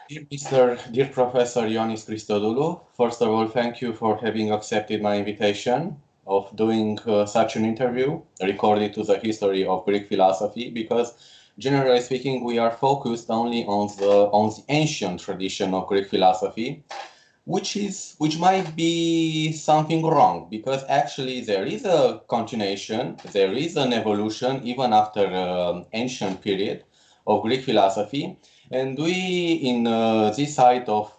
Dear Professor Ioannis Christodoulou, first of all, thank you for having accepted my invitation of doing such an interview recorded to the history of Greek philosophy, because generally speaking, we are focused only on the ancient tradition of Greek philosophy, which might be something wrong, because actually there is a continuation, there is an evolution even after ancient period of Greek philosophy. And we, in this side of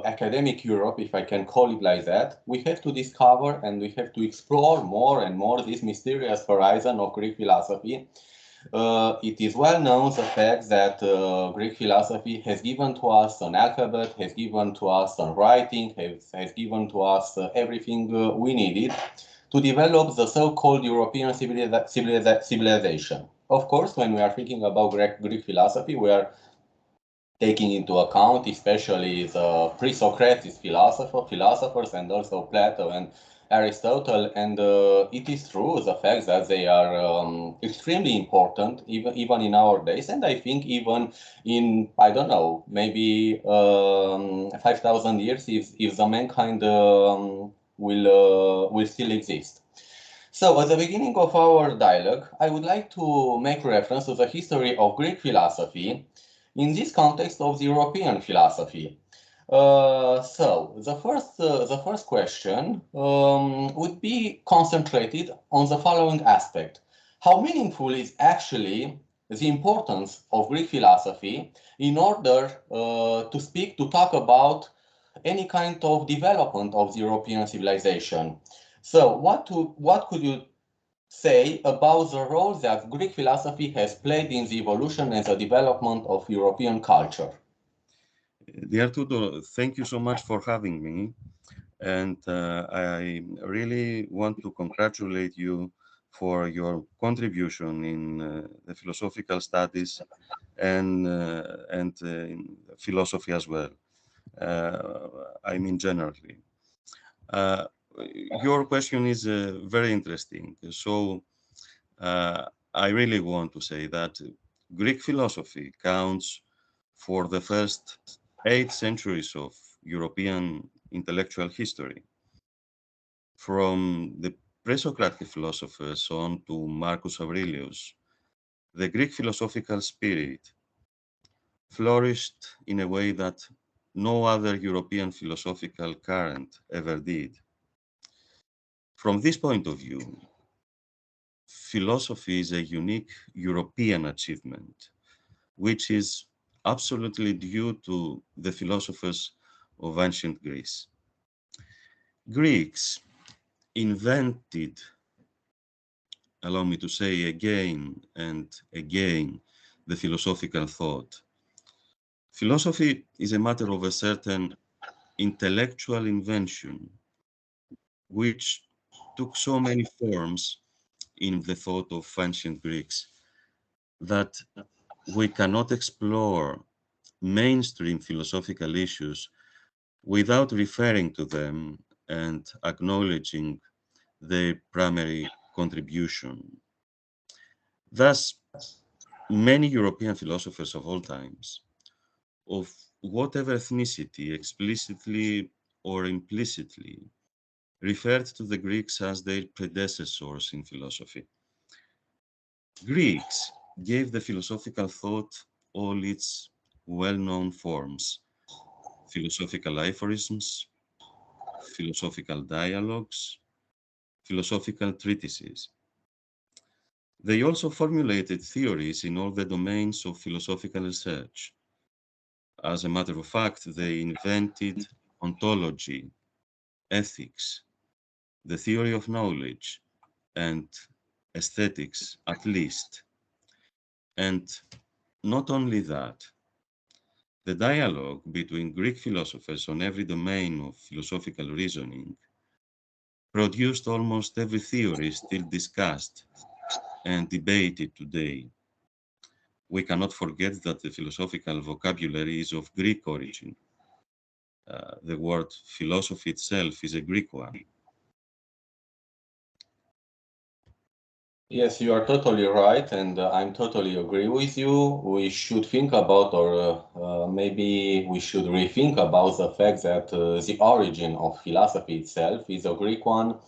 academic Europe, if I can call it like that, we have to discover and we have to explore more and more this mysterious horizon of Greek philosophy. It is well known the fact that Greek philosophy has given to us an alphabet, has given to us some writing, has given to us everything we needed to develop the so-called European civilization. Of course, when we are thinking about Greek philosophy, we are taking into account especially the pre-Socratic philosophers and also Plato and Aristotle. And it is true the fact that they are extremely important even in our days. And I think even in, I don't know, maybe 5,000 years if the mankind will still exist. So, at the beginning of our dialogue, I would like to make reference to the history of Greek philosophy in this context of the European philosophy. The first question would be concentrated on the following aspect. How meaningful is actually the importance of Greek philosophy in order to talk about any kind of development of the European civilization? So, what could you say about the role that Greek philosophy has played in the evolution and the development of European culture? Dear Tudor, thank you so much for having me. And I really want to congratulate you for your contribution in the philosophical studies and in philosophy as well. I mean, generally. Uh, your question is very interesting. So I really want to say that Greek philosophy counts for the first 8 centuries of European intellectual history, from the pre-Socratic philosophers on to Marcus Aurelius. The Greek philosophical spirit flourished in a way that no other European philosophical current ever did. From this point of view, philosophy is a unique European achievement, which is absolutely due to the philosophers of ancient Greece. Greeks invented, allow me to say again and again, the philosophical thought. Philosophy is a matter of a certain intellectual invention, which took so many forms in the thought of ancient Greeks that we cannot explore mainstream philosophical issues without referring to them and acknowledging their primary contribution. Thus, many European philosophers of all times, of whatever ethnicity, explicitly or implicitly, referred to the Greeks as their predecessors in philosophy. Greeks gave the philosophical thought all its well-known forms: philosophical aphorisms, philosophical dialogues, philosophical treatises. They also formulated theories in all the domains of philosophical research. As a matter of fact, they invented ontology, ethics, the theory of knowledge, and aesthetics at least. And not only that, the dialogue between Greek philosophers on every domain of philosophical reasoning produced almost every theory still discussed and debated today. We cannot forget that the philosophical vocabulary is of Greek origin. The word philosophy itself is a Greek one. Yes, you are totally right, and I'm totally agree with you. We should think about, or maybe we should rethink about the fact that the origin of philosophy itself is a Greek one,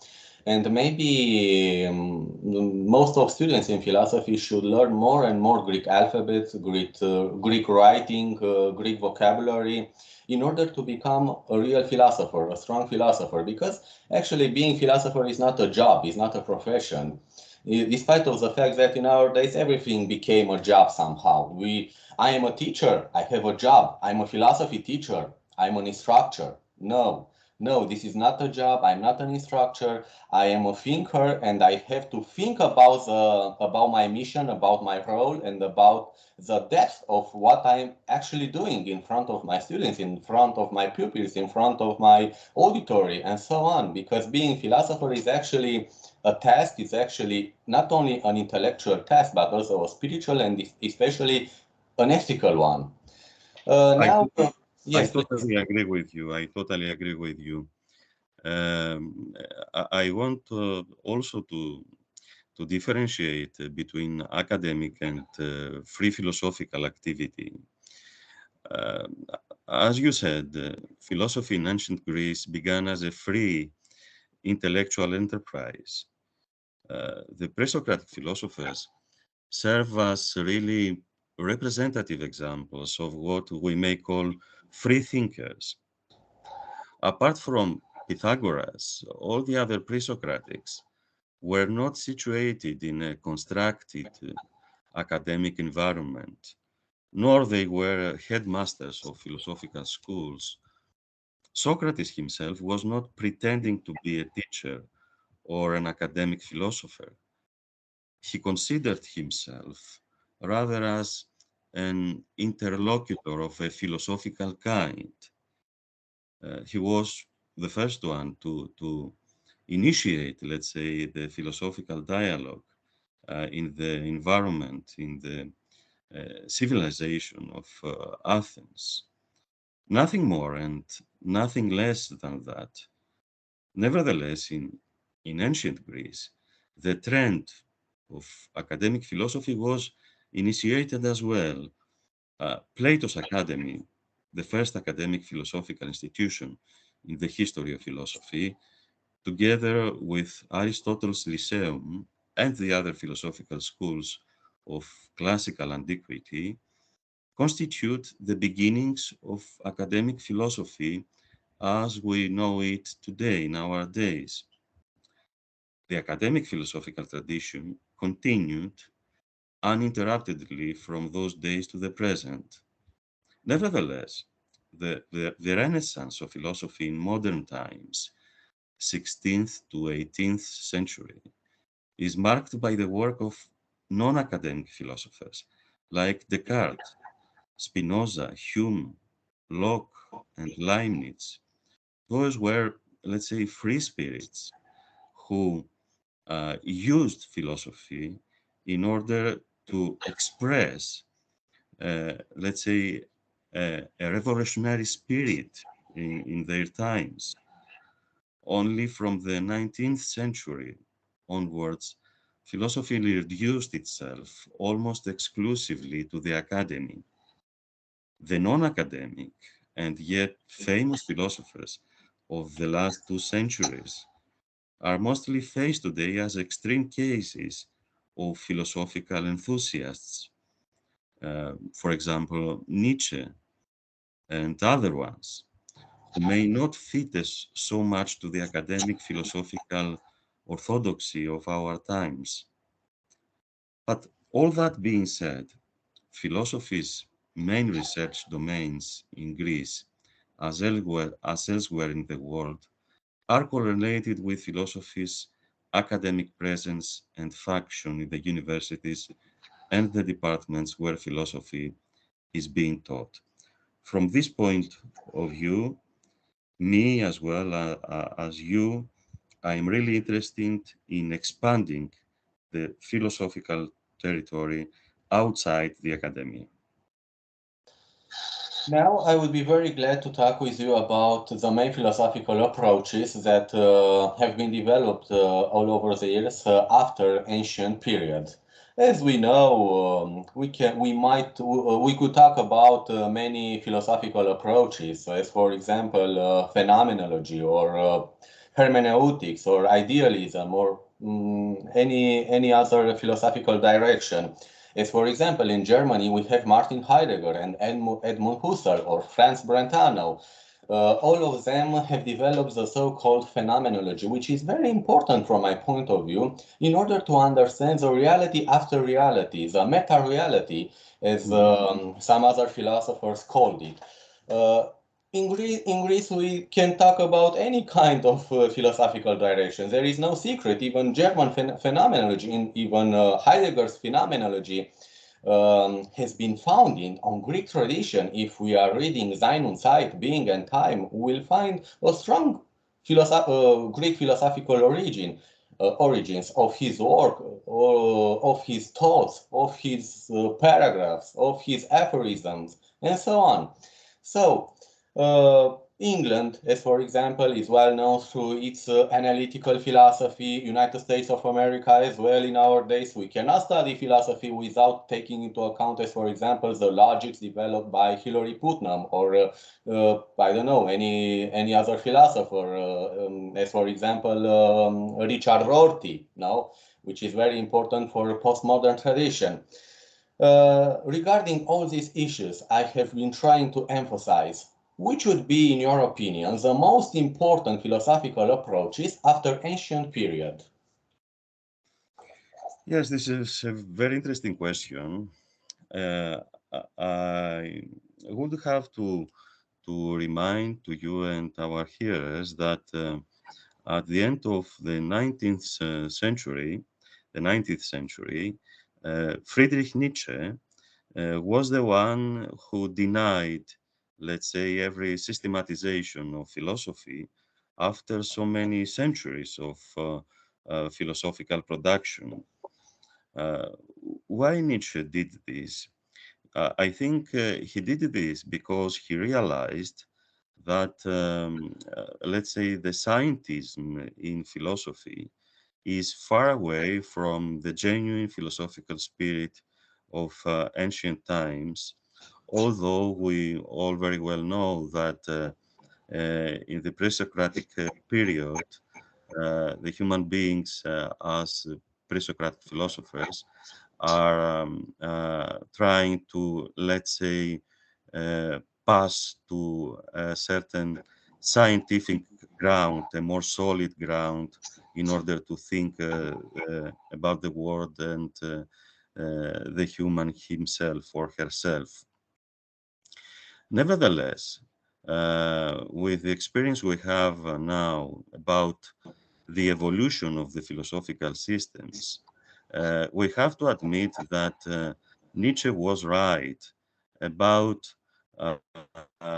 and maybe most of students in philosophy should learn more and more Greek alphabet, Greek writing, Greek vocabulary, in order to become a real philosopher, a strong philosopher. Because actually, being philosopher is not a job, is not a profession, despite of the fact that in our days everything became a job somehow. I am a teacher, I have a job. I'm a philosophy teacher, I'm an instructor. No, no, this is not a job. I'm not an instructor. I am a thinker, and I have to think about my mission, about my role, and about the depth of what I'm actually doing in front of my students, in front of my pupils, in front of my auditory, and so on. Because being philosopher is actually a task, is actually not only an intellectual task, but also a spiritual and especially an ethical one. I Now, I yes, please. totally agree with you. I totally agree with you. I want also to differentiate between academic and free philosophical activity. Uh, as you said, philosophy in ancient Greece began as a free intellectual enterprise. The pre-Socratic philosophers serve as really representative examples of what we may call free thinkers. Apart from Pythagoras, all the other pre-Socratics were not situated in a constructed academic environment, nor they were headmasters of philosophical schools. Socrates himself was not pretending to be a teacher or an academic philosopher. He considered himself rather as an interlocutor of a philosophical kind. He was the first one to initiate, let's say, the philosophical dialogue in the environment, in the civilization of Athens. Nothing more and nothing less than that. Nevertheless, in ancient Greece, the trend of academic philosophy was initiated as well. Plato's Academy, the first academic philosophical institution in the history of philosophy, together with Aristotle's Lyceum and the other philosophical schools of classical antiquity, constitute the beginnings of academic philosophy as we know it today, nowadays. The academic philosophical tradition continued uninterruptedly from those days to the present. Nevertheless, the renaissance of philosophy in modern times, 16th to 18th century, is marked by the work of non-academic philosophers like Descartes, Spinoza, Hume, Locke, and Leibniz. Those were, let's say, free spirits who used philosophy in order to express, let's say, a revolutionary spirit in their times. Only from the 19th century onwards, philosophy reduced itself almost exclusively to the academy. The non-academic and yet famous philosophers of the last 2 centuries are mostly faced today as extreme cases of philosophical enthusiasts. For example, Nietzsche and other ones, who may not fit us so much to the academic philosophical orthodoxy of our times. But all that being said, philosophy's main research domains in Greece, as elsewhere in the world, are correlated with philosophy's academic presence and function in the universities and the departments where philosophy is being taught. From this point of view, me as well as you, I'm really interested in expanding the philosophical territory outside the academia. Now, I would be very glad to talk with you about the main philosophical approaches that have been developed all over the years after ancient period. As we know, we could talk about many philosophical approaches, as for example, phenomenology or hermeneutics or idealism or any other philosophical direction. As for example, in Germany, we have Martin Heidegger and Edmund Husserl or Franz Brentano. All of them have developed the so-called phenomenology, which is very important from my point of view, in order to understand the reality after reality, the meta-reality, as some other philosophers called it. Uh, in Greece, we can talk about any kind of philosophical direction. There is no secret. Even German phenomenology, even Heidegger's phenomenology, has been founded on Greek tradition. If we are reading Sein und Zeit, Being and Time, we will find a strong Greek philosophical origins of his work, of his thoughts, of his paragraphs, of his aphorisms, and so on. So, England, as for example, is well known through its analytical philosophy. United States of America as well in our days. We cannot study philosophy without taking into account, as for example, the logics developed by Hilary Putnam or I don't know any other philosopher, as for example Richard Rorty, no, which is very important for postmodern tradition. Regarding all these issues, I have been trying to emphasize which would be, in your opinion, the most important philosophical approaches after ancient period. Yes, this is a very interesting question. Uh, I would have to remind to you and our hearers that at the end of the 19th century, Friedrich Nietzsche was the one who denied, let's say, every systematization of philosophy after so many centuries of philosophical production. Uh, why Nietzsche did this? I think he did this because he realized that, let's say, the scientism in philosophy is far away from the genuine philosophical spirit of ancient times, although we all very well know that in the pre-Socratic period, the human beings as pre-Socratic philosophers are trying to, let's say, uh, pass to a certain scientific ground, a more solid ground, in order to think about the world and the human himself or herself. Nevertheless, with the experience we have now about the evolution of the philosophical systems, we have to admit that Nietzsche was right about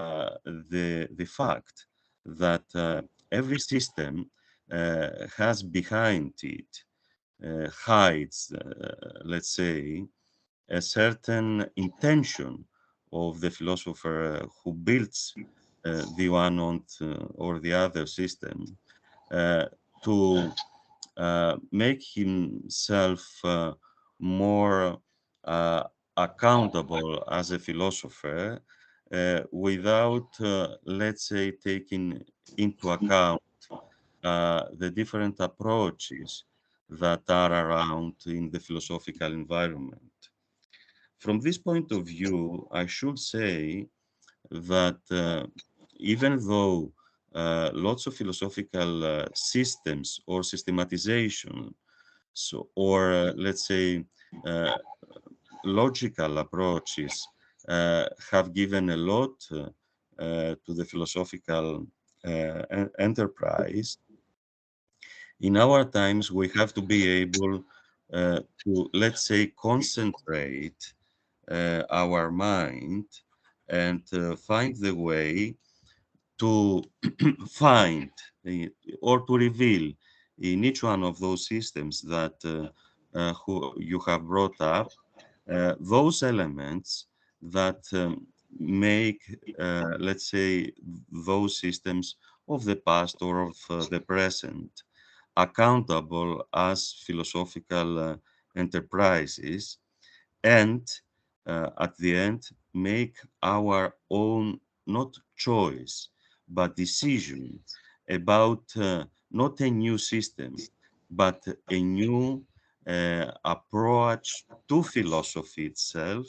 the fact that every system has behind it hides, let's say, a certain intention of the philosopher who builds the one or the other system uh, to make himself more accountable as a philosopher without, let's say, taking into account the different approaches that are around in the philosophical environment. From this point of view, I should say that even though lots of philosophical systems or systematization, so or let's say uh, logical approaches have given a lot to the philosophical enterprise, in our times we have to be able to, let's say, concentrate our mind and find the way to find or to reveal in each one of those systems that who you have brought up those elements that make, let's say, those systems of the past or of the present accountable as philosophical enterprises, and at the end make our own, not choice but decision about not a new system but a new approach to philosophy itself,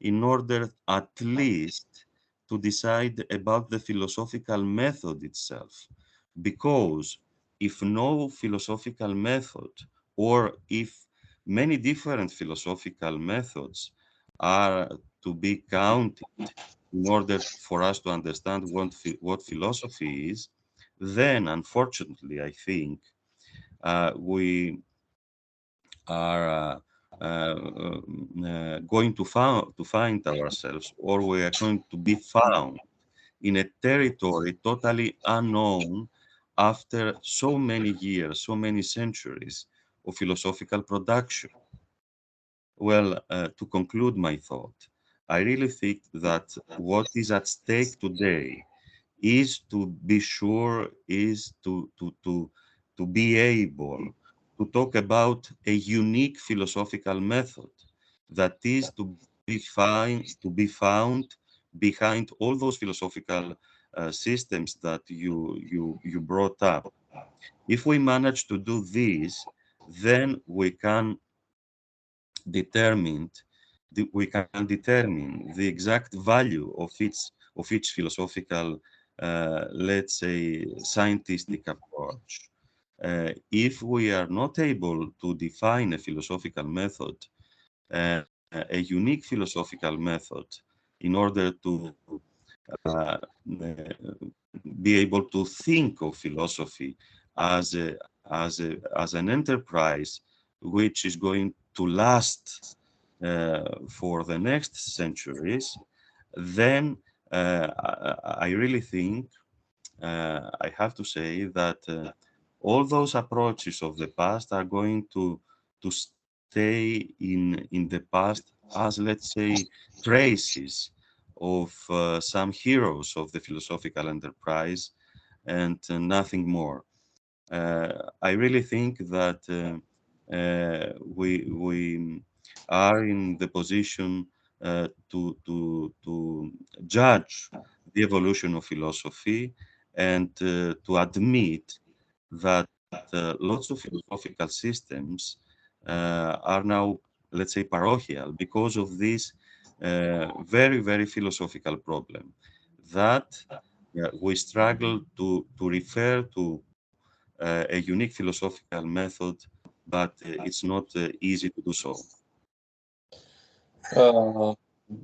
in order at least to decide about the philosophical method itself. Because if no philosophical method, or if many different philosophical methods are to be counted in order for us to understand what philosophy is, then unfortunately, I think we are going to find ourselves, or we are going to be found in a territory totally unknown after so many years, so many centuries of philosophical production. Well, to conclude my thought, I really think that what is at stake today is to be sure, is to be able to talk about a unique philosophical method that is to be found behind all those philosophical systems that you brought up. If we manage to do this, then determine we can determine the exact value of each philosophical, let's say, scientific approach. If we are not able to define a philosophical method, a unique philosophical method, in order to uh, be able to think of philosophy as as an enterprise which is going to last for the next centuries, then I really think, I have to say that all those approaches of the past are going to stay in the past as, let's say, traces of some heroes of the philosophical enterprise, and nothing more. I really think that we are in the position to judge the evolution of philosophy, and to admit that lots of philosophical systems are now, let's say, parochial because of this very philosophical problem, that we struggle to refer to a unique philosophical method, but it's not easy to do so. Uh,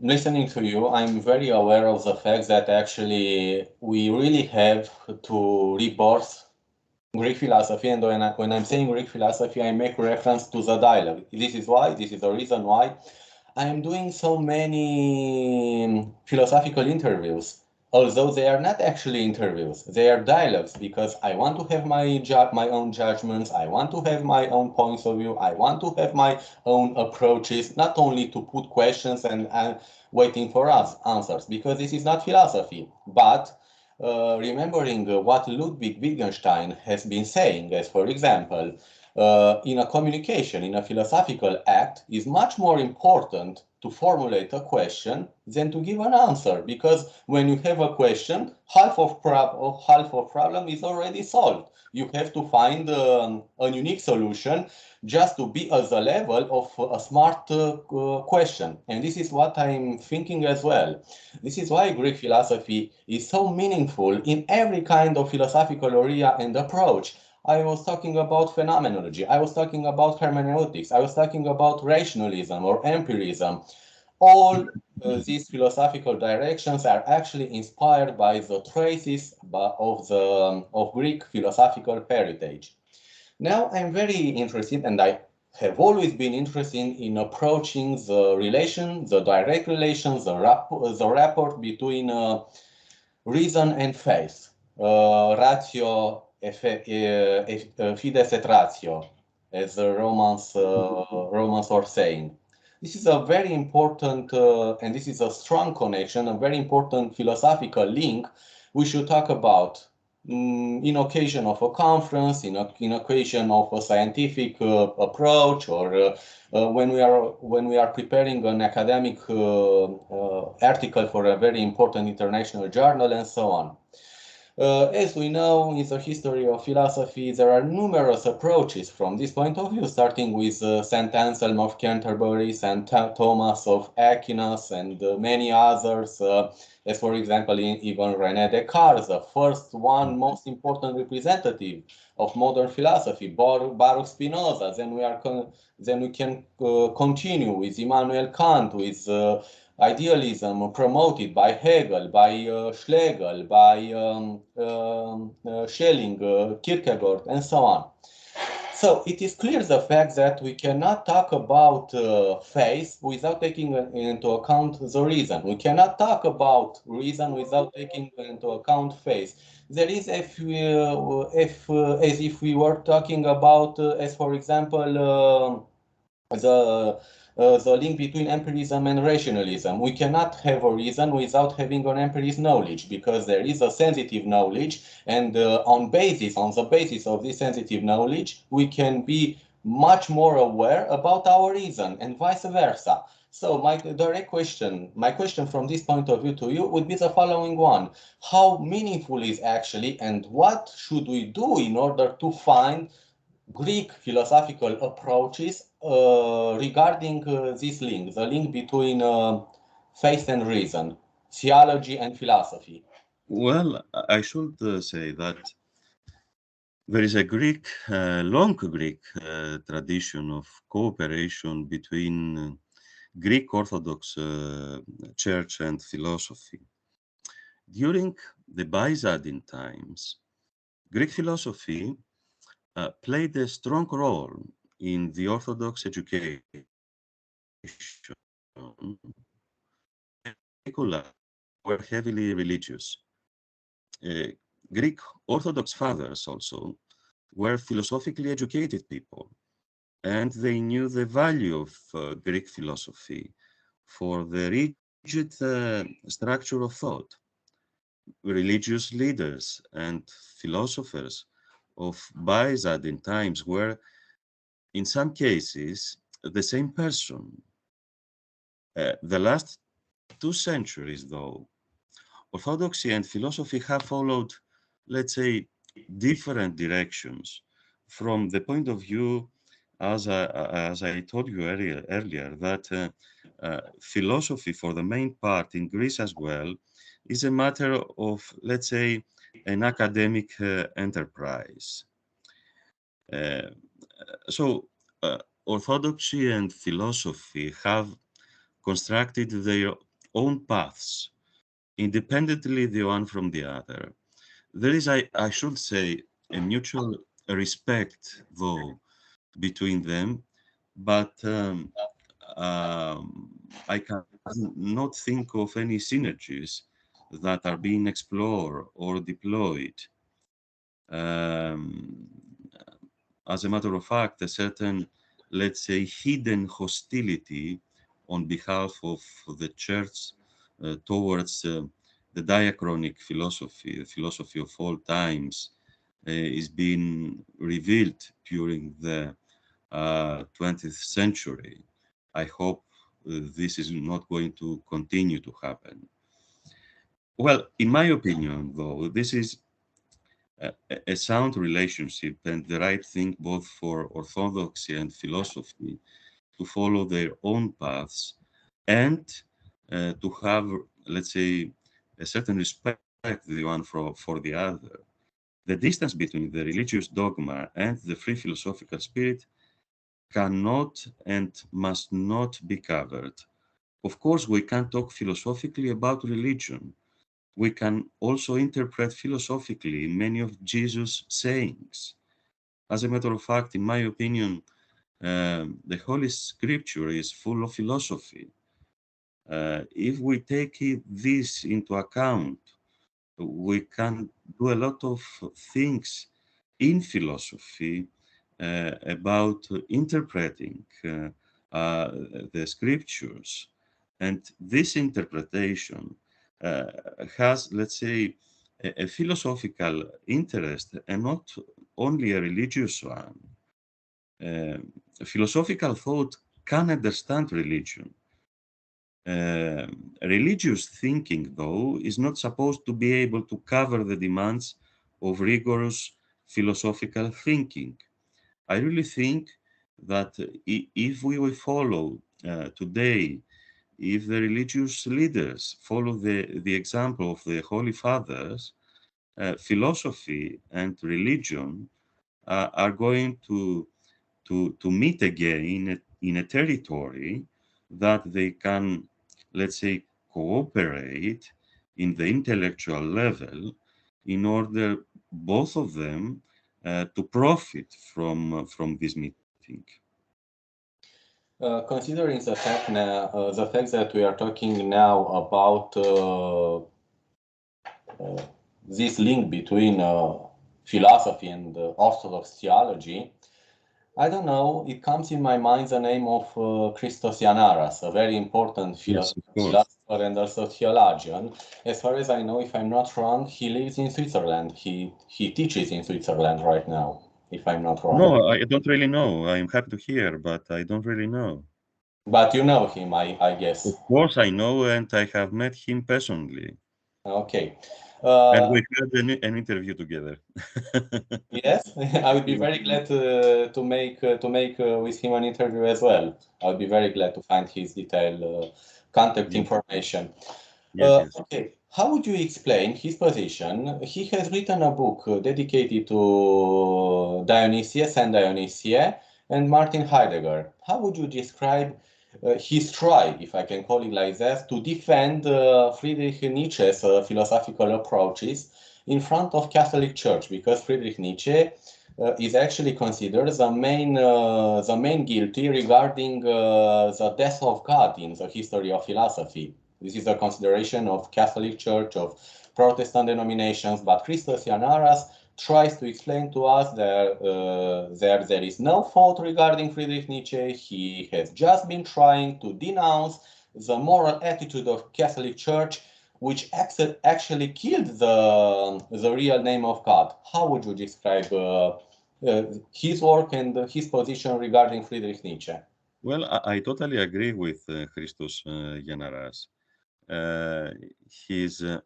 Listening to you, I'm very aware of the fact that actually we really have to rebirth Greek philosophy, and when I'm saying Greek philosophy, I make reference to the dialogue. This is why, this is the reason why I am doing so many philosophical interviews, although they are not actually interviews, they are dialogues, because I want to have my own judgments, I want to have my own points of view, I want to have my own approaches, not only to put questions and waiting for us answers, because this is not philosophy, but remembering what Ludwig Wittgenstein has been saying, as for example, in a communication, in a philosophical act, is much more important to formulate a question than to give an answer. Because when you have a question, half of problem is already solved. You have to find a unique solution just to be at the level of a smart question. And this is what I'm thinking as well. This is why Greek philosophy is so meaningful in every kind of philosophical area and approach. I was talking about phenomenology, I was talking about hermeneutics, I was talking about rationalism or empirism. All these philosophical directions are actually inspired by the traces of Greek philosophical heritage. Now I'm very interested, and I have always been interested in approaching the relation, the direct relation, the rapport between reason and faith, ratio fides et ratio, as the Romans are saying. This is a very important, and this is a strong connection, a very important philosophical link we should talk about in occasion of a conference, in occasion of a scientific approach, or when we are preparing an academic article for a very important international journal, and so on. As we know, in the history of philosophy, there are numerous approaches from this point of view, starting with St. Anselm of Canterbury, St. Thomas of Aquinas, and many others, as for example, even René Descartes, the first one most important representative of modern philosophy, Baruch Spinoza. Then we can continue with Immanuel Kant, with idealism promoted by Hegel, by Schlegel, by Schelling, Kierkegaard, and so on. So it is clear the fact that we cannot talk about faith without taking into account the reason. We cannot talk about reason without taking into account faith. There is, as if we were talking about, as for example, the link between empirism and rationalism. We cannot have a reason without having an empirist knowledge, because there is a sensitive knowledge, and on the basis of this sensitive knowledge, we can be much more aware about our reason, and vice versa. So my question from this point of view to you would be the following one: how meaningful is actually, and what should we do in order to find Greek philosophical approaches regarding this link, the link between faith and reason, theology and philosophy? Well, I should say that there is a long Greek tradition of cooperation between Greek Orthodox Church and philosophy. During the Byzantine times, Greek philosophy played a strong role in the Orthodox education, particular were heavily religious. Greek Orthodox fathers also were philosophically educated people, and they knew the value of Greek philosophy for the rigid structure of thought. Religious leaders and philosophers of Byzantine times were, in some cases, the same person. The last 2 centuries, though, Orthodoxy and philosophy have followed, let's say, different directions from the point of view, as I told you earlier that philosophy, for the main part in Greece as well, is a matter of, let's say, an academic enterprise. Uh, so, Orthodoxy and philosophy have constructed their own paths independently the one from the other. There is, I should say, a mutual respect, though, between them, but I cannot think of any synergies that are being explored or deployed. Um, as a matter of fact, a certain, let's say, hidden hostility on behalf of the church towards the diachronic philosophy, the philosophy of all times, is being revealed during the 20th century. I hope this is not going to continue to happen. Well, in my opinion, though, this is a sound relationship and the right thing both for orthodoxy and philosophy to follow their own paths and to have, let's say, a certain respect the one for the other. The distance between the religious dogma and the free philosophical spirit cannot and must not be covered. Of course, we can talk philosophically about religion. We can also interpret philosophically many of Jesus' sayings. As a matter of fact, in my opinion, the Holy Scripture is full of philosophy. If we take this into account, we can do a lot of things in philosophy about interpreting the scriptures. And this interpretation has, let's say, a philosophical interest and not only a religious one. Philosophical thought can understand religion. Religious thinking, though, is not supposed to be able to cover the demands of rigorous philosophical thinking. I really think that if we will follow today, if the religious leaders follow the example of the Holy Fathers, philosophy and religion are going to meet again in a territory that they can, let's say, cooperate in the intellectual level in order both of them to profit from this meeting. Considering the fact that we are talking now about this link between philosophy and Orthodox theology, I don't know, it comes in my mind the name of Christos Yanaras, a very important Yes, of course. philosopher and also theologian. As far as I know, if I'm not wrong, he lives in Switzerland. He teaches in Switzerland right now, if I'm not wrong. No, I don't really know. I'm happy to hear, but I don't really know. But you know him, I guess. Of course, I know, and I have met him personally, Okay. and Uh, we had an interview together. yes, I would be very glad to make with him an interview as well. I would be very glad to find his detailed contact Yes, information. yes, yes. Okay, how would you explain his position? He has written a book dedicated to Dionysius and Dionysia and Martin Heidegger. How would you describe his try, if I can call it like that, to defend Friedrich Nietzsche's philosophical approaches in front of Catholic Church? Because Friedrich Nietzsche is actually considered the main guilty regarding the death of God in the history of philosophy. This is a consideration of Catholic Church, of Protestant denominations, but Christos Yanaras tries to explain to us that there is no fault regarding Friedrich Nietzsche. He has just been trying to denounce the moral attitude of Catholic Church, which actually killed the real name of God. How would you describe his work and his position regarding Friedrich Nietzsche? Well, I totally agree with Christos Yanaras. Uh, he's uh,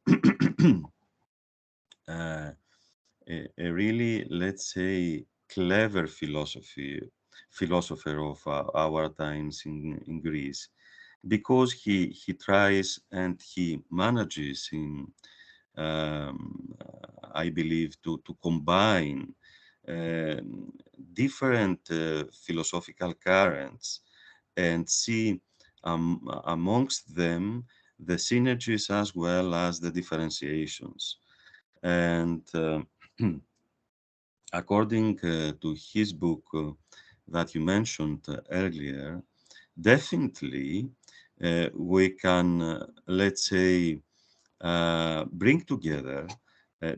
a really, let's say, clever philosopher of our times in Greece, because he tries and he manages I believe, to combine different philosophical currents and see amongst them the synergies as well as the differentiations. And according to his book that you mentioned earlier, definitely we can, let's say, bring together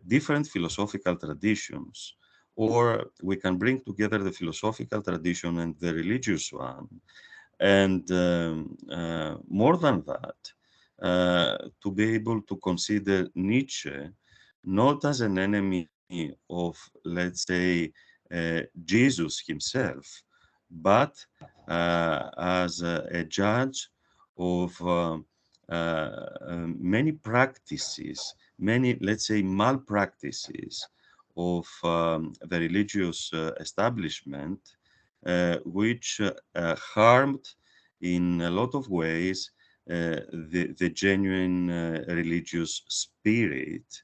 different philosophical traditions, or we can bring together the philosophical tradition and the religious one. And more than that, to be able to consider Nietzsche not as an enemy of, let's say, Jesus himself, but as a judge of many practices, many, let's say, malpractices of the religious establishment, which harmed in a lot of ways the genuine religious spirit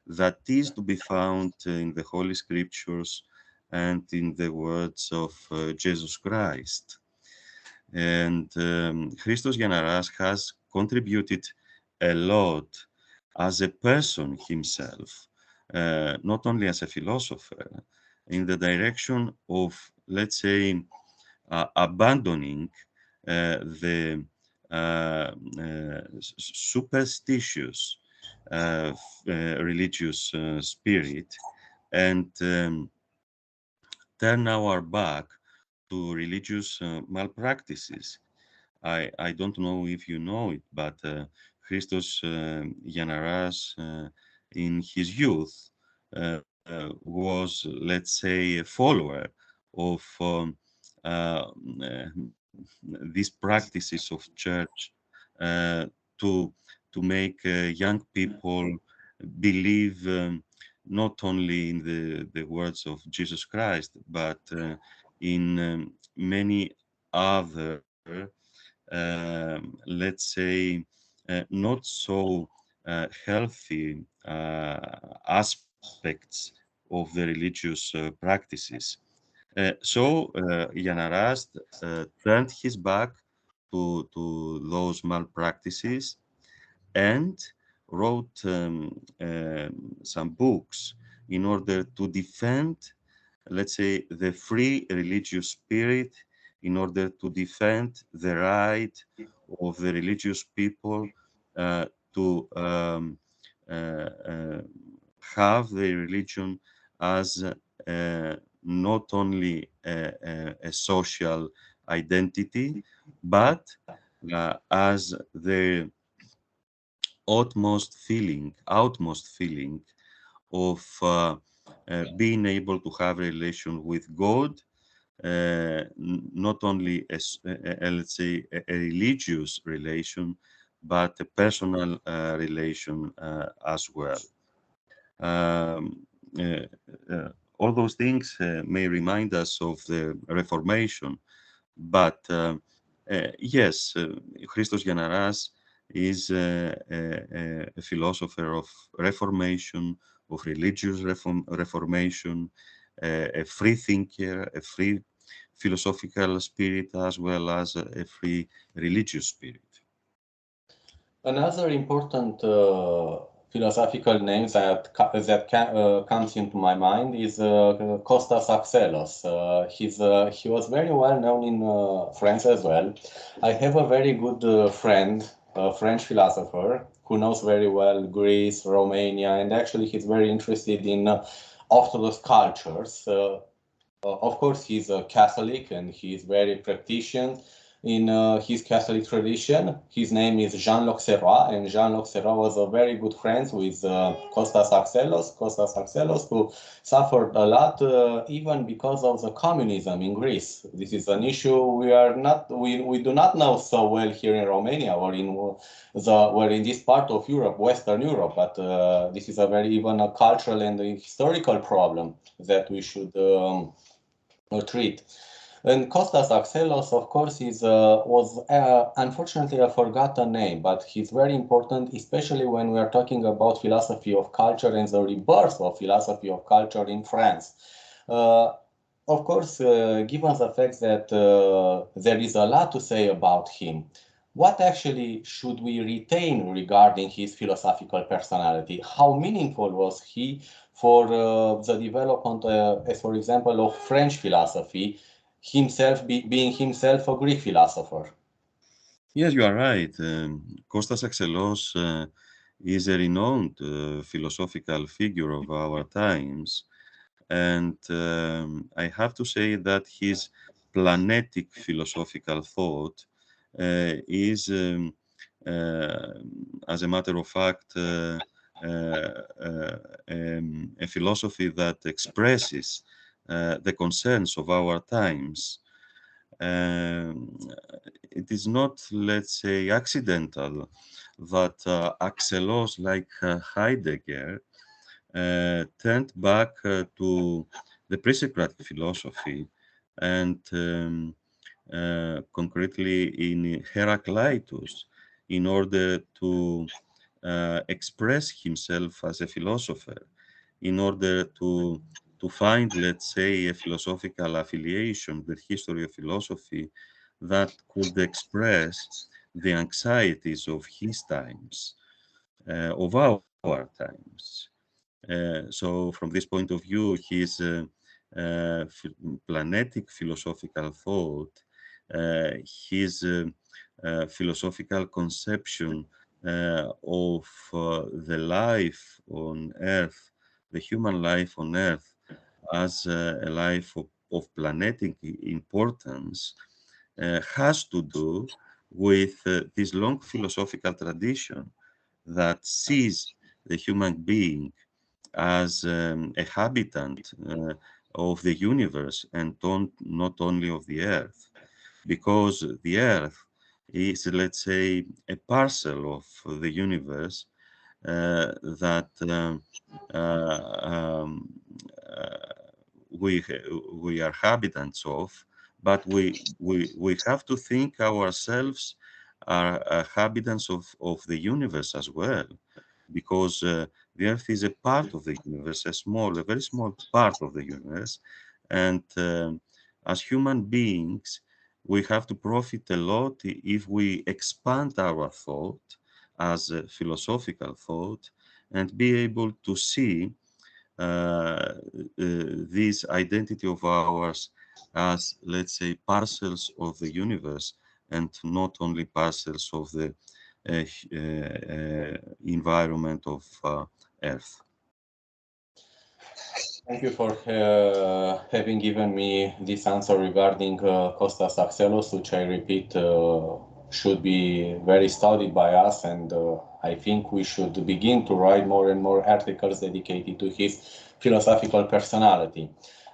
that is to be found in the Holy Scriptures and in the words of Jesus Christ. And Christos Giannaras has contributed a lot as a person himself, not only as a philosopher, in the direction of, let's say, abandoning the superstitious religious spirit and turn our back to religious malpractices. I don't know if you know it, but Christos Gianaras in his youth was, let's say, a follower of these practices of church uh, to make young people believe not only in the words of Jesus Christ, but in many other, let's say, not so healthy aspects of the religious practices. So Yanarast turned his back to those malpractices and wrote some books in order to defend, let's say, the free religious spirit, in order to defend the right of the religious people uh, to uh, have their religion as not only a social identity, but as their outmost feeling of being able to have a relation with God, not only as, let's say, a religious relation, but a personal relation as well. Um, uh, uh, all those things may remind us of the Reformation, but yes, Christos Gianaras is a philosopher of Reformation, of religious reformation, a free thinker, a free philosophical spirit, as well as a free religious spirit. Another important philosophical name comes into my mind is Kostas Axelos. He was very well known in France as well. I have a very good friend, a French philosopher, who knows very well Greece, Romania, and actually he's very interested in Orthodox cultures. Of course, he's a Catholic and he's very practitioner in his Catholic tradition. His name is Jean-Luc Serrois, and Jean-Luc Serrois was a very good friend with Kostas Axelos. Kostas Axelos, who suffered a lot, even because of the communism in Greece. This is an issue we do not know so well here in Romania or in this part of Europe, Western Europe. But this is a very even a cultural and a historical problem that we should. Treat. And Kostas Axelos, of course, was unfortunately a forgotten name, but he's very important, especially when we are talking about philosophy of culture and the rebirth of philosophy of culture in France. Uh, of course, given the fact that there is a lot to say about him, what actually should we retain regarding his philosophical personality? How meaningful was he for the development, as for example, of French philosophy, being himself a Greek philosopher? Yes, you are right. Kostas Axelos is a renowned philosophical figure of our times. And I have to say that his planetic philosophical thought is, uh, as a matter of fact, a philosophy that expresses the concerns of our times. Um, it is not, let's say, accidental that Axelos, like Heidegger, turned back to the pre-Socratic philosophy, and concretely in Heraclitus, in order to express himself as a philosopher, in order to find, let's say, a philosophical affiliation, the history of philosophy that could express the anxieties of his times, of our times. So, from this point of view, his planetic philosophical thought, his philosophical conception of the life on Earth, the human life on Earth, as a life of of planetic importance has to do with this long philosophical tradition that sees the human being as a habitant of the universe and not only of the earth, because the earth is, let's say, a parcel of the universe that uh, um, uh, we are habitants of, but we have to think ourselves are habitants of the universe as well, because the Earth is a part of the universe, a very small part of the universe, and as human beings, we have to profit a lot if we expand our thought as a philosophical thought and be able to see this identity of ours as, let's say, parcels of the universe and not only parcels of the environment of Earth. Thank you for having given me this answer regarding Costas Axelos, which I repeat should be very studied by us, and I think we should begin to write more and more articles dedicated to his philosophical personality.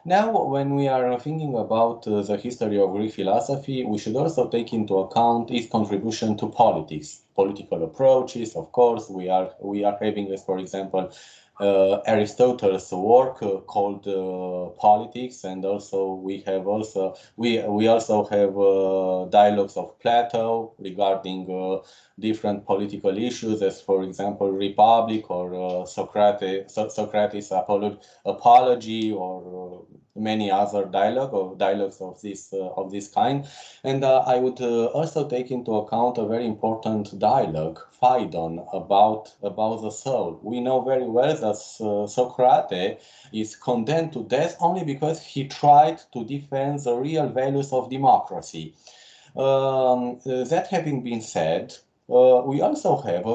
Now, when we are thinking about the history of Greek philosophy, we should also take into account its contribution to politics, political approaches. Of course, we are having, as for example, Aristotle's work called Politics, and also we also have dialogues of Plato regarding different political issues, as for example Republic or Socrates' apology, or many other dialogues of this kind. And I would also take into account a very important dialogue, Phaidon, about the soul. We know very well that Socrates is condemned to death only because he tried to defend the real values of democracy. That having been said, we also have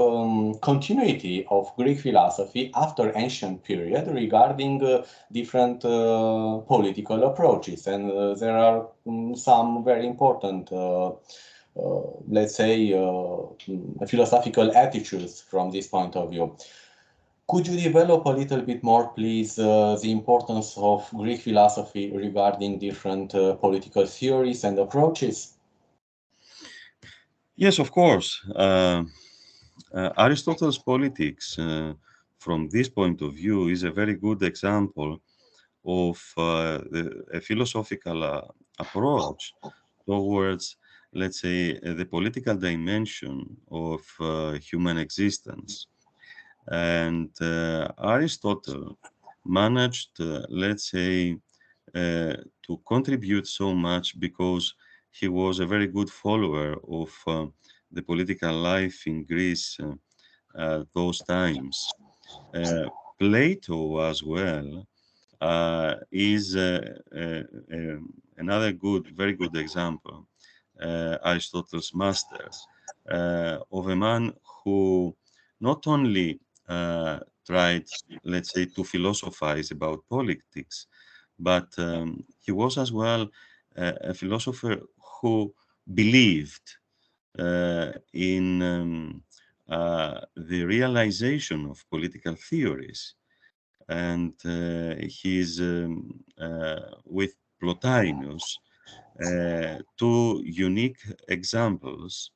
continuity of Greek philosophy after ancient period regarding different political approaches, and there are some very important, let's say, philosophical attitudes from this point of view. Could you develop a little bit more, please, the importance of Greek philosophy regarding different political theories and approaches? Yes, of course. Aristotle's politics, from this point of view, is a very good example of a philosophical approach towards, let's say, the political dimension of human existence. And Aristotle managed, let's say, to contribute so much because he was a very good follower of the political life in Greece those times. Uh, Plato as well is another very good example, Aristotle's master, of a man who not only tried, let's say, to philosophize about politics, but he was as well a philosopher who believed in the realization of political theories. And he's with Plotinus, two unique examples,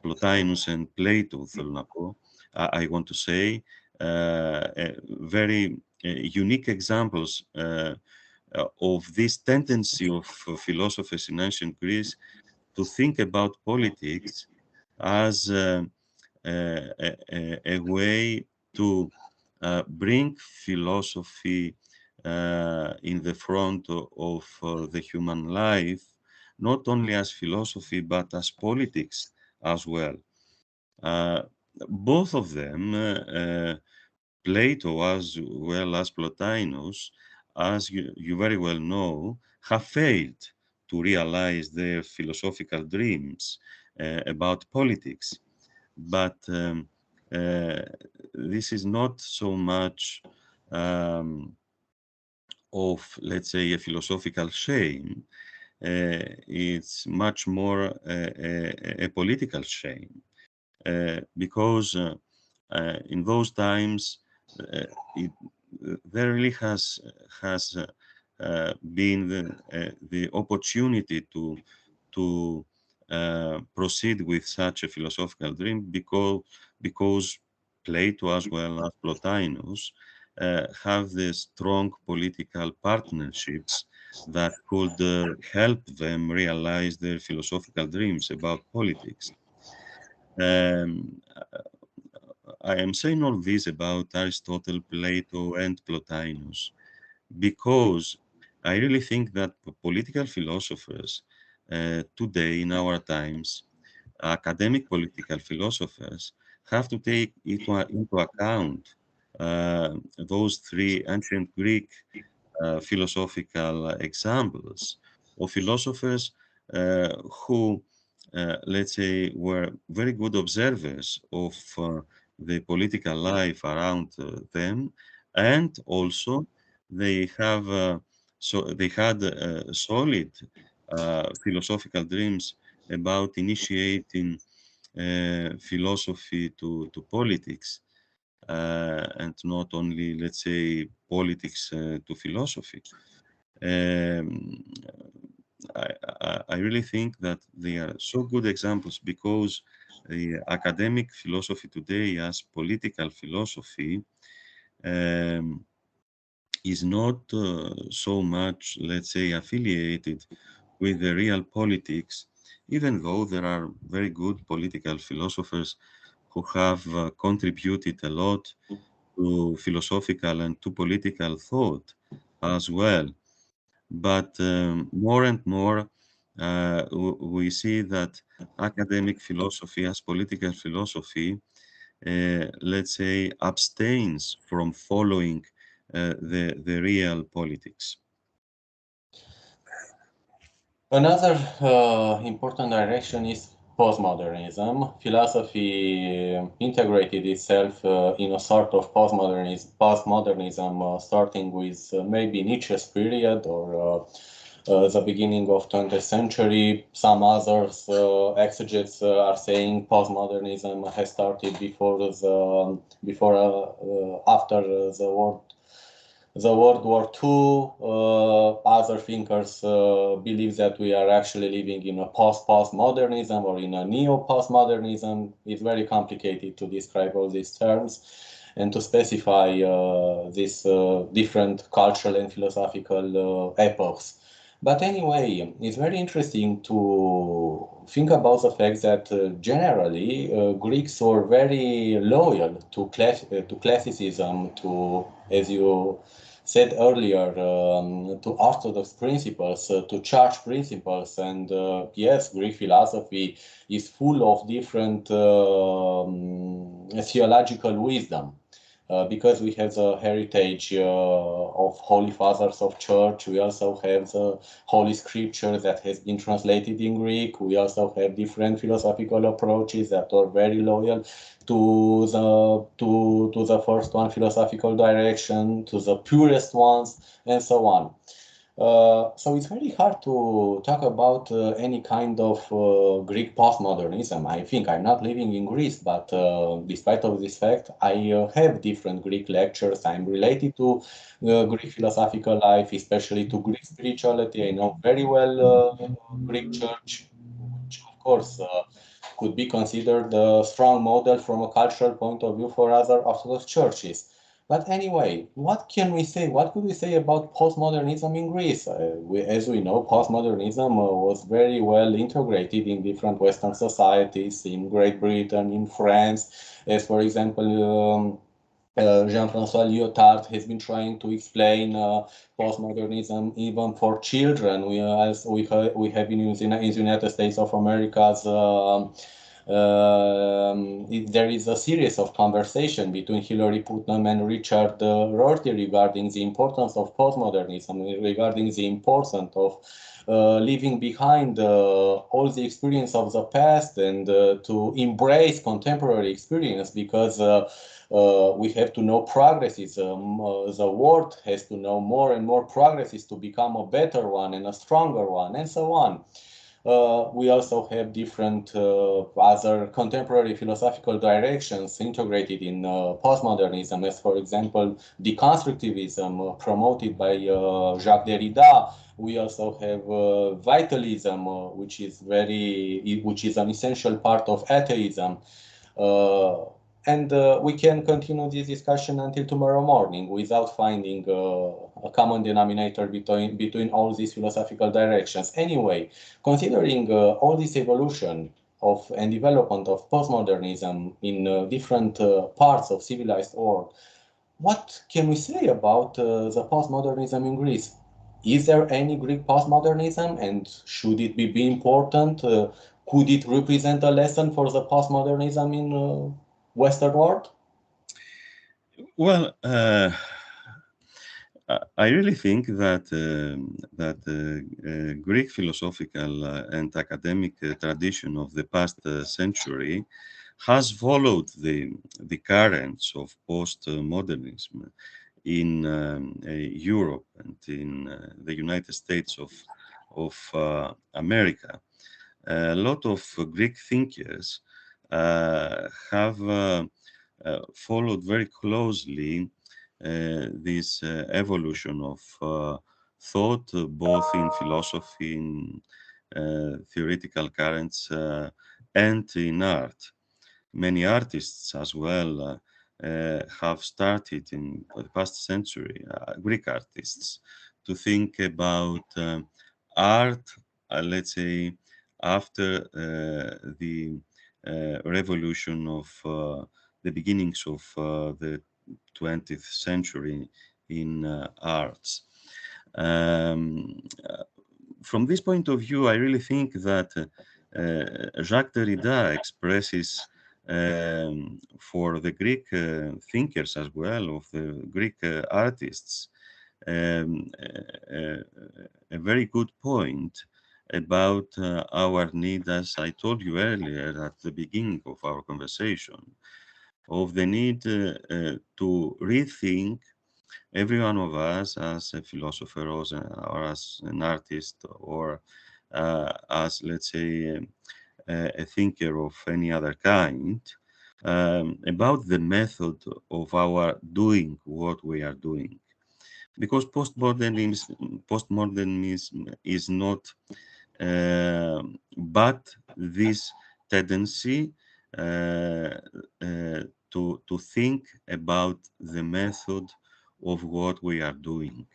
Plotinus and Plato, θέλω να πω, I want to say, very unique examples of this tendency of philosophers in ancient Greece to think about politics as a way to bring philosophy in the front of the human life, not only as philosophy, but as politics as well. Uh, Both of them, Plato as well as Plotinus, as you very well know, have failed to realize their philosophical dreams about politics. But this is not so much um, of, let's say, a philosophical shame. It's much more a political shame, because in those times it there really has been the opportunity to proceed with such a philosophical dream, because Plato as well as Plotinus have the strong political partnerships that could help them realize their philosophical dreams about politics. Um, I am saying all this about Aristotle, Plato, and Plotinus because I really think that political philosophers today, in our times, academic political philosophers, have to take into account those three ancient Greek philosophical examples of philosophers who, let's say, were very good observers of the political life around them, and also they have they had solid philosophical dreams about initiating philosophy to politics, and not only, let's say, politics to philosophy. Um, I really think that they are so good examples because the academic philosophy today, as political philosophy, um, is not so much, let's say, affiliated with the real politics, even though there are very good political philosophers who have contributed a lot to philosophical and to political thought as well. But more and more, we see that academic philosophy as political philosophy, let's say, abstains from following the real politics. Another important direction is postmodernism. Philosophy integrated itself in a sort of postmodernism, starting with maybe Nietzsche's period or the beginning of 20th century. Some others exegetes are saying postmodernism has started after the World War II. Other thinkers believe that we are actually living in a post-postmodernism or in a neo-postmodernism. It's very complicated to describe all these terms and to specify these different cultural and philosophical epochs. But anyway, it's very interesting to think about the fact that generally Greeks were very loyal to classicism, to, as you said earlier, to orthodox principles, to church principles. And yes, Greek philosophy is full of different theological wisdom. Because we have the heritage of Holy Fathers of Church, we also have the Holy Scripture that has been translated in Greek. We also have different philosophical approaches that are very loyal to the first one, philosophical direction, to the purest ones, and so on. So it's very hard to talk about any kind of Greek postmodernism. I think I'm not living in Greece, but despite of this fact, I have different Greek lectures. I'm related to Greek philosophical life, especially to Greek spirituality. I know very well Greek church, which of course could be considered a strong model from a cultural point of view for other Orthodox churches. But anyway, what can we say? What could we say about postmodernism in Greece? As we know, postmodernism was very well integrated in different Western societies, in Great Britain, in France, as for example, Jean-François Lyotard has been trying to explain postmodernism even for children. We have in the United States of America's There is a series of conversation between Hilary Putnam and Richard Rorty regarding the importance of postmodernism, regarding the importance of leaving behind all the experience of the past and to embrace contemporary experience, because we have to know progressism. The world has to know more and more progresses to become a better one and a stronger one, and so on. We also have different other contemporary philosophical directions integrated in postmodernism, as for example, deconstructivism promoted by Jacques Derrida. We also have vitalism, which is an essential part of atheism. Uh, and we can continue this discussion until tomorrow morning without finding a common denominator between all these philosophical directions. Anyway, considering all this evolution of and development of postmodernism in different parts of civilized world, what can we say about the postmodernism in Greece? Is there any Greek postmodernism, and should it be important? Could it represent a lesson for the postmodernism in Western world? Well, I really think that Greek philosophical and academic tradition of the past century has followed the currents of postmodernism in Europe and in the United States of America. A lot of Greek thinkers have followed very closely this evolution of thought, both in philosophy, in theoretical currents, and in art. Many artists as well have started in the past century, Greek artists, to think about art, let's say, after the revolution of the beginnings of the 20th century in arts. From this point of view, I really think that Jacques Derrida expresses for the Greek thinkers as well, of the Greek artists, a very good point about our need, as I told you earlier at the beginning of our conversation, of the need to rethink every one of us as a philosopher or as an artist or as, let's say, a thinker of any other kind, about the method of our doing what we are doing. Because postmodernism is not but this tendency to think about the method of what we are doing.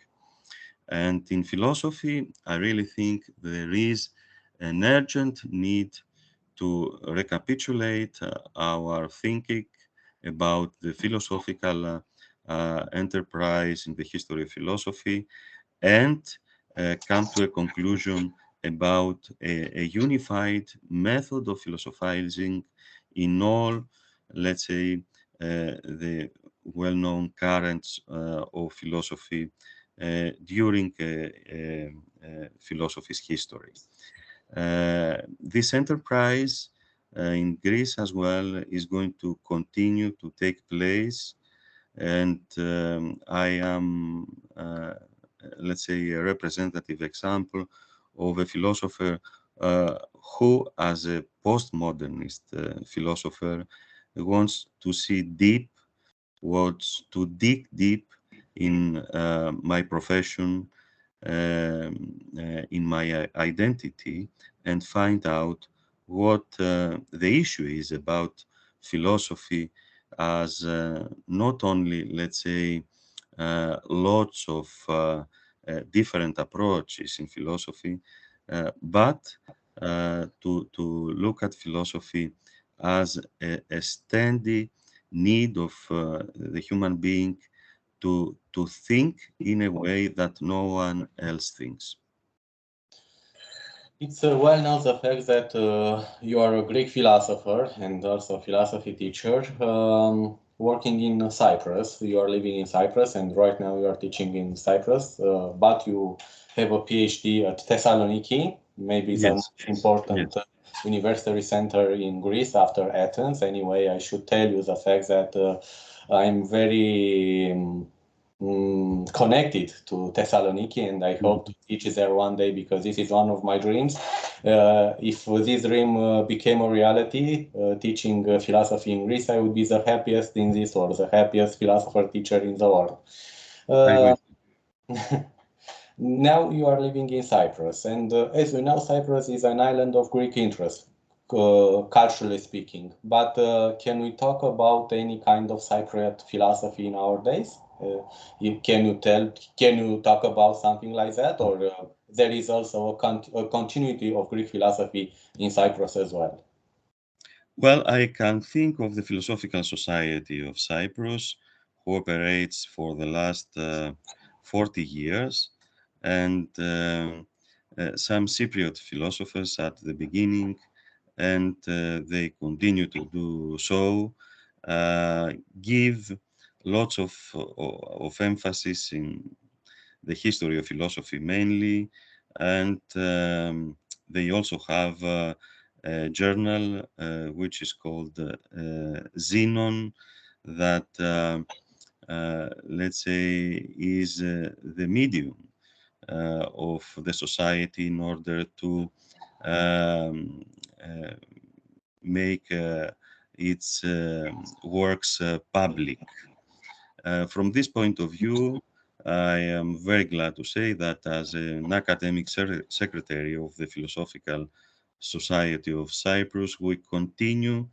And in philosophy, I really think there is an urgent need to recapitulate our thinking about the philosophical enterprise in the history of philosophy, and come to a conclusion about a unified method of philosophizing in all, let's say, the well-known currents of philosophy during philosophy's history. This enterprise in Greece as well is going to continue to take place, and I am, let's say, a representative example of a philosopher who, as a postmodernist philosopher, wants to see deep, wants to dig deep in my profession, in my identity, and find out what the issue is about philosophy as not only, let's say, lots of different approaches in philosophy, but to look at philosophy as a steady need of the human being to think in a way that no one else thinks. It's well known the fact that you are a Greek philosopher and also a philosophy teacher working in Cyprus. You are living in Cyprus and right now you are teaching in Cyprus, but you have a PhD at Thessaloniki, maybe the Yes, most important yes. university center in Greece after Athens. Anyway, I should tell you the fact that I'm very connected to Thessaloniki, and I hope to teach there one day because this is one of my dreams. If this dream became a reality, teaching philosophy in Greece, I would be the happiest in this world, the happiest philosopher teacher in the world. I Uh, wish. Now you are living in Cyprus, and as we know, Cyprus is an island of Greek interest, culturally speaking. But can we talk about any kind of Cypriot philosophy in our days? Can you talk about something like that, or there is also a continuity of Greek philosophy in Cyprus as well? Well, I can think of the Philosophical Society of Cyprus, who operates for the last 40 years, and some Cypriot philosophers at the beginning, and they continue to do so, give lots of emphasis in the history of philosophy mainly, and they also have a journal which is called Xenon, that let's say is the medium of the society in order to um, uh, make its works public. From this point of view, I am very glad to say that as an academic secretary of the Philosophical Society of Cyprus, we continue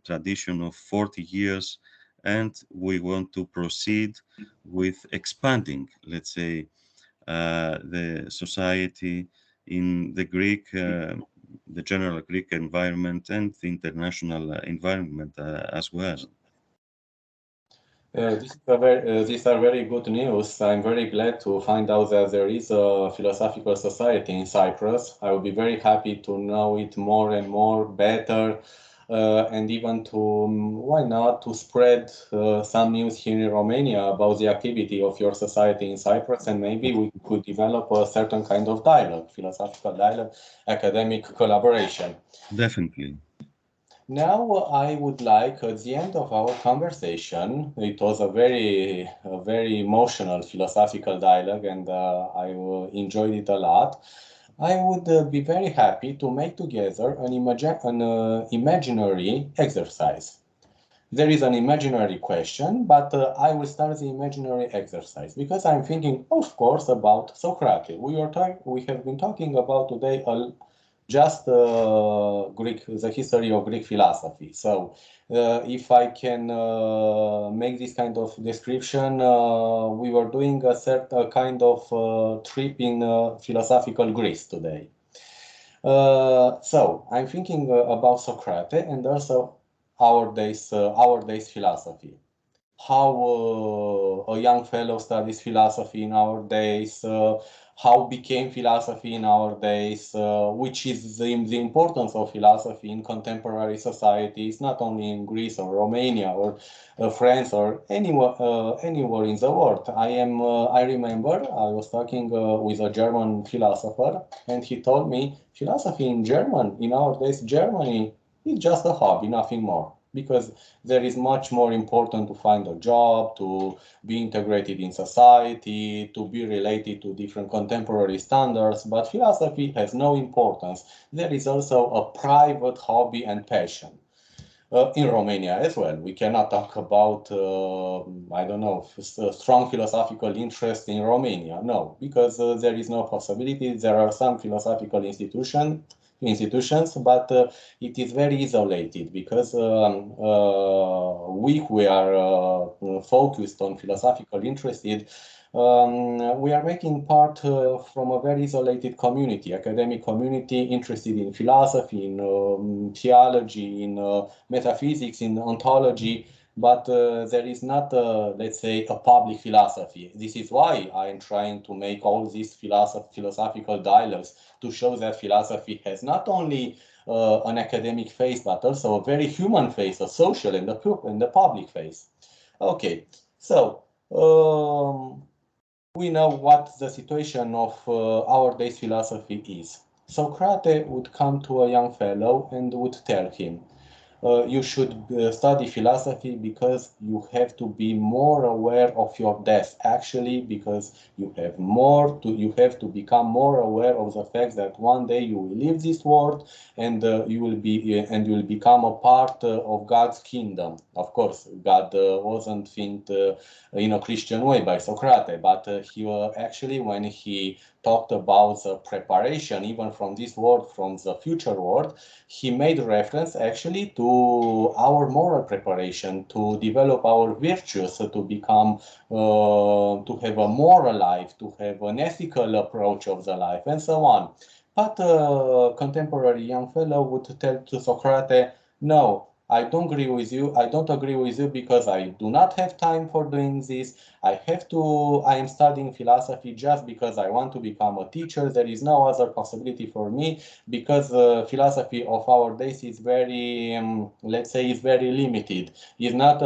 tradition of 40 years, and we want to proceed with expanding, let's say, the society in the Greek, the general Greek environment and the international environment as well. These are very good news. I'm very glad to find out that there is a philosophical society in Cyprus. I will be very happy to know it more and more better, and even to, why not, to spread some news here in Romania about the activity of your society in Cyprus, and maybe we could develop a certain kind of dialogue, philosophical dialogue, academic collaboration. Definitely. Now, I would like, at the end of our conversation, it was a very emotional philosophical dialogue, and I enjoyed it a lot. I would be very happy to make together an imaginary exercise. There is an imaginary question, but I will start the imaginary exercise because I'm thinking, of course, about Socrates. We have been talking about today just the history of Greek philosophy. So, if I can make this kind of description, we were doing a kind of trip in philosophical Greece today. So I'm thinking about Socrates and also our days philosophy. How a young fellow studies philosophy in our days, how became philosophy in our days, which is the importance of philosophy in contemporary societies, not only in Greece or Romania or France or anywhere in the world. I remember I was talking with a German philosopher, and he told me philosophy in our days, Germany is just a hobby, nothing more. Because there is much more important to find a job, to be integrated in society, to be related to different contemporary standards. But philosophy has no importance. There is also a private hobby and passion. In Romania as well. We cannot talk about, I don't know, strong philosophical interest in Romania. No, because there is no possibility. There are some philosophical institutions, but it is very isolated because we who are focused on philosophical interested, we are making part from a very isolated community, academic community interested in philosophy, in theology, in metaphysics, in ontology. but there is not, let's say, a public philosophy. This is why I am trying to make all these philosophical dialogues to show that philosophy has not only an academic phase, but also a very human phase, a social and the public phase. Okay, so we know what the situation of our day's philosophy is. Socrates would come to a young fellow and would tell him, you should study philosophy because you have to be more aware of your death, actually, because you have to become more aware of the fact that one day you will leave this world and you will become a part of God's kingdom. Of course, God wasn't think in a Christian way by Socrates, but he actually, when he talked about the preparation even from this world, from the future world, he made reference actually to our moral preparation to develop our virtues, to become, to have a moral life, to have an ethical approach of the life, and so on. But a contemporary young fellow would tell to Socrates, no, I don't agree with you. I don't agree with you because I do not have time for doing this. I am studying philosophy just because I want to become a teacher. There is no other possibility for me because philosophy of our days is very, let's say, is very limited. It's not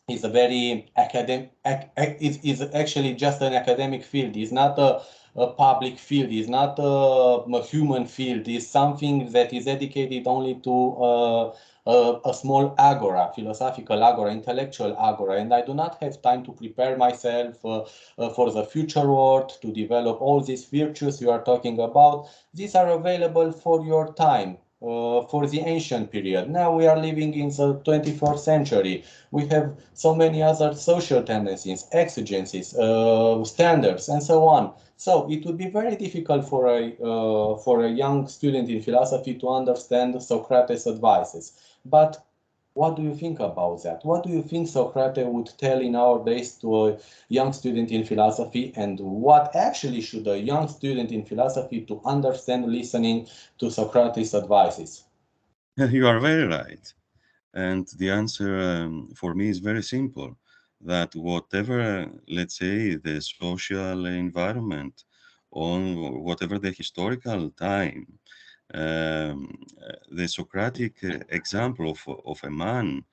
is a very academic, is actually just an academic field. It's not a public field. It's not a human field. It's something that is dedicated only to a small agora, philosophical agora, intellectual agora. And I do not have time to prepare myself for the future world, to develop all these virtues you are talking about. These are available for your time. For the ancient period. Now we are living in the 21st century. We have so many other social tendencies, exigencies, standards, and so on. So it would be very difficult for a young student in philosophy to understand Socrates' advices. But what do you think about that? What do you think Socrates would tell in our days to a young student in philosophy, and what actually should a young student in philosophy to understand listening to Socrates' advices? You are very right. And the answer for me is very simple, that whatever, let's say, the social environment or whatever the historical time, the Socratic example of a man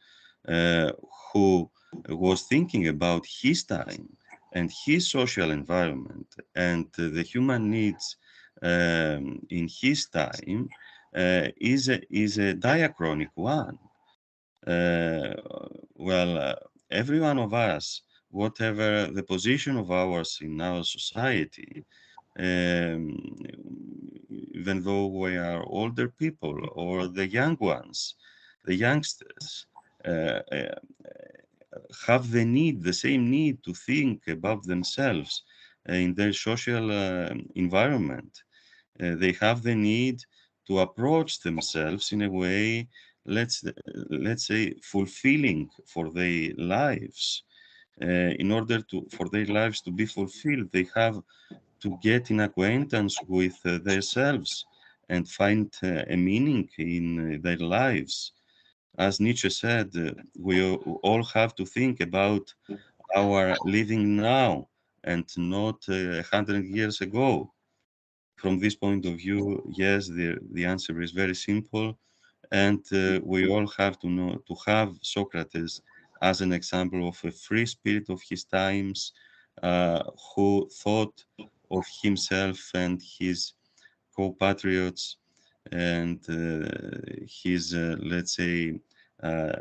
uh, who was thinking about his time and his social environment and the human needs in his time is a diachronic one. Uh, well, every one of us, whatever the position of ours in our society, um, even though we are older people or the young ones, the youngsters, uh, uh, have the same need to think about themselves in their social environment. They have the need to approach themselves in a way, let's say, fulfilling for their lives. In order for their lives to be fulfilled, they have to get in acquaintance with themselves and find a meaning in their lives. As Nietzsche said, we all have to think about our living now and not 100 years ago. From this point of view, yes, the answer is very simple, and we all have to know to have Socrates as an example of a free spirit of his times, who thought of himself and his compatriots and his, let's say,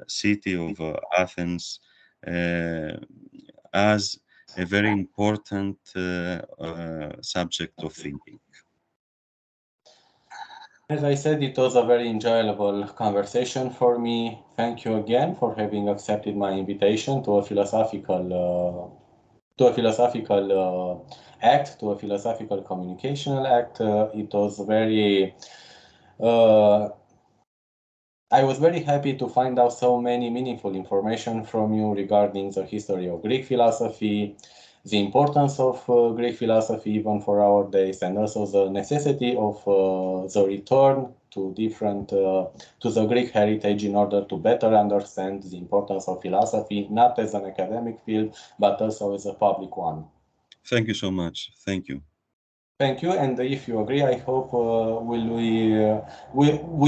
city of Athens uh, as a very important subject of thinking. As I said, it was a very enjoyable conversation for me. Thank you again for having accepted my invitation to a philosophical act, to a philosophical communicational act. It was very uh, I was very happy to find out so many meaningful information from you regarding the history of Greek philosophy, the importance of Greek philosophy even for our days, and also the necessity of the return to the Greek heritage in order to better understand the importance of philosophy, not as an academic field, but also as a public one. Thank you so much. Thank you. Thank you, and if you agree, I hope we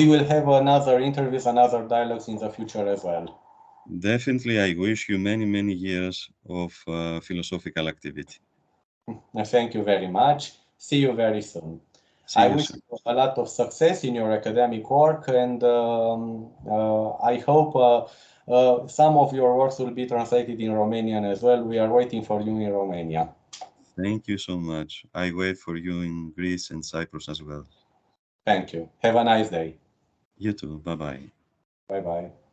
will have another interviews, another dialogues in the future as well. Definitely, I wish you many, many years of philosophical activity. Thank you very much. See you very soon. See I you wish soon. you a lot of success in your academic work, and I hope some of your works will be translated in Romanian as well. We are waiting for you in Romania. Thank you so much. I wait for you in Greece and Cyprus as well. Thank you. Have a nice day. You too. Bye bye. Bye bye.